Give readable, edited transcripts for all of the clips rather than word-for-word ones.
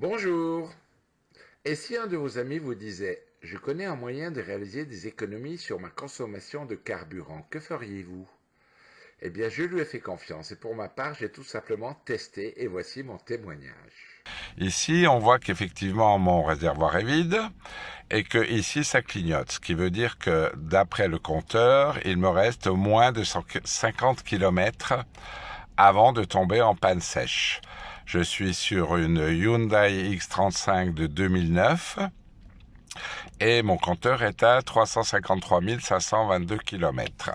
Bonjour. Et si un de vos amis vous disait: je connais un moyen de réaliser des économies sur ma consommation de carburant, que feriez-vous? Eh bien, je lui ai fait confiance et pour ma part, j'ai tout simplement testé et voici mon témoignage. Ici, on voit qu'effectivement mon réservoir est vide et que ici ça clignote, ce qui veut dire que d'après le compteur, il me reste moins de 150 km avant de tomber en panne sèche. Je suis sur une Hyundai X35 de 2009 et mon compteur est à 353 522 km.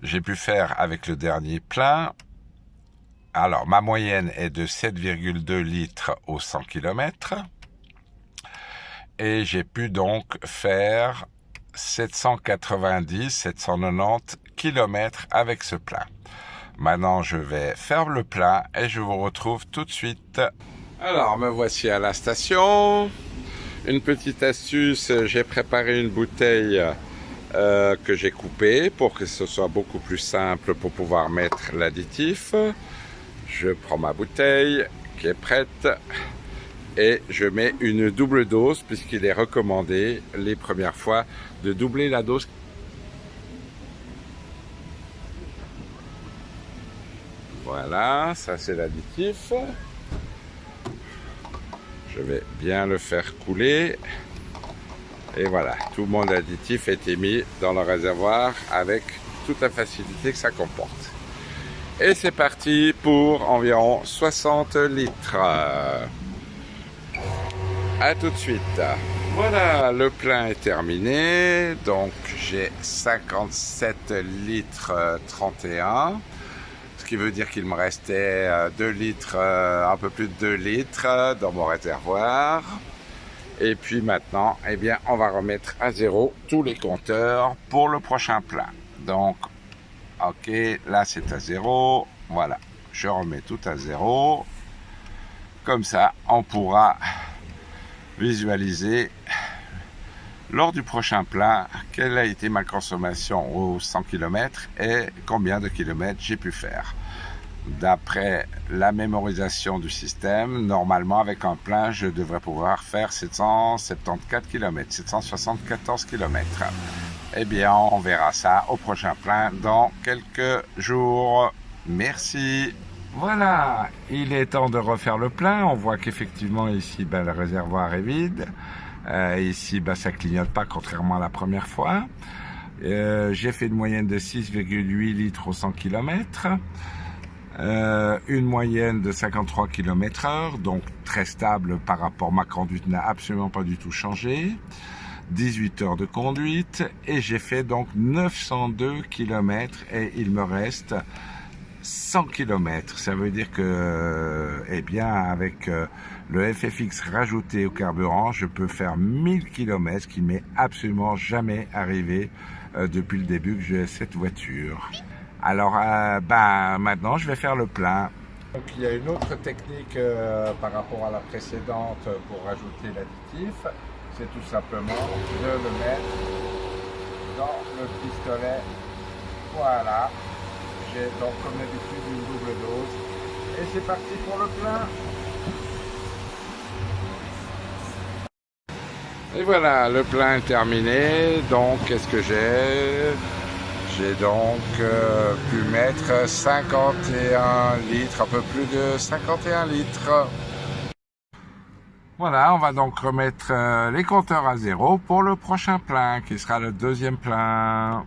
J'ai pu faire avec le dernier plein. Alors, ma moyenne est de 7,2 litres au 100 km. Et j'ai pu donc faire 790-790 km avec ce plein. Maintenant, je vais faire le plein et je vous retrouve tout de suite. Alors, me voici à la station. Une petite astuce, j'ai préparé une bouteille que j'ai coupée pour que ce soit beaucoup plus simple pour pouvoir mettre l'additif. Je prends ma bouteille qui est prête et je mets une double dose puisqu'il est recommandé les premières fois de doubler la dose. Voilà, ça c'est l'additif. Je vais bien le faire couler. Et voilà, tout mon additif a été mis dans le réservoir avec toute la facilité que ça comporte. Et c'est parti pour environ 60 litres. À tout de suite. Voilà, le plein est terminé. Donc j'ai 57 litres 31. Ce qui veut dire qu'il me restait 2 litres, un peu plus de 2 litres dans mon réservoir. Et puis maintenant, eh bien, on va remettre à zéro tous les compteurs pour le prochain plein. Donc, ok, là c'est à zéro. Voilà, je remets tout à zéro. Comme ça, on pourra visualiser lors du prochain plein quelle a été ma consommation aux 100 km et combien de kilomètres j'ai pu faire. D'après la mémorisation du système, normalement avec un plein, je devrais pouvoir faire 774 km, 774 km. Eh bien, on verra ça au prochain plein dans quelques jours. Merci. Voilà, il est temps de refaire le plein. On voit qu'effectivement ici, le réservoir est vide. Ici, ça clignote pas, contrairement à la première fois. J'ai fait une moyenne de 6,8 litres au 100 km. Une moyenne de 53 km/h, donc très stable par rapport, ma conduite n'a absolument pas du tout changé. 18 heures de conduite et j'ai fait donc 902 km et il me reste 100 km. Ça veut dire que, eh bien, avec le FFX rajouté au carburant, je peux faire 1000 km, ce qui m'est absolument jamais arrivé depuis le début que j'ai cette voiture. Alors, maintenant, je vais faire le plein. Donc, il y a une autre technique par rapport à la précédente pour rajouter l'additif. C'est tout simplement de le mettre dans le pistolet. Voilà. J'ai donc, comme d'habitude, une double dose. Et c'est parti pour le plein. Et voilà, le plein est terminé. Donc, qu'est-ce que j'ai? J'ai donc pu mettre 51 litres, un peu plus de 51 litres. Voilà, on va donc remettre les compteurs à zéro pour le prochain plein, qui sera le deuxième plein.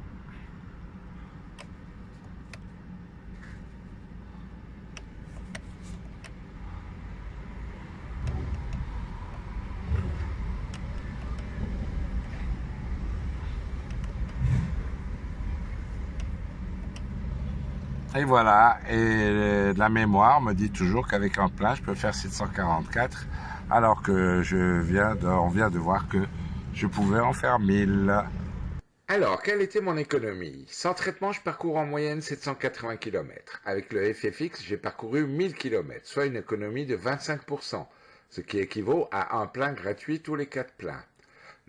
Et voilà, et la mémoire me dit toujours qu'avec un plein, je peux faire 744, alors que on vient de voir que je pouvais en faire 1000. Alors, quelle était mon économie? Sans traitement, je parcours en moyenne 780 km. Avec le FFX, j'ai parcouru 1000 km, soit une économie de 25%, ce qui équivaut à un plein gratuit tous les 4 pleins.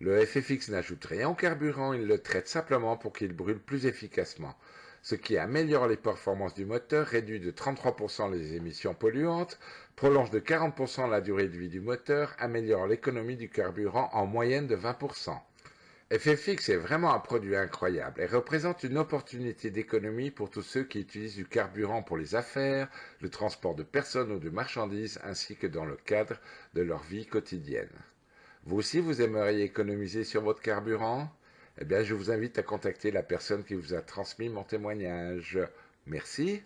Le FFX n'ajoute rien au carburant, il le traite simplement pour qu'il brûle plus efficacement. ce qui améliore les performances du moteur, réduit de 33% les émissions polluantes, prolonge de 40% la durée de vie du moteur, améliore l'économie du carburant en moyenne de 20%. FFX est vraiment un produit incroyable et représente une opportunité d'économie pour tous ceux qui utilisent du carburant pour les affaires, le transport de personnes ou de marchandises, ainsi que dans le cadre de leur vie quotidienne. Vous aussi, vous aimeriez économiser sur votre carburant? Eh bien, je vous invite à contacter la personne qui vous a transmis mon témoignage. Merci.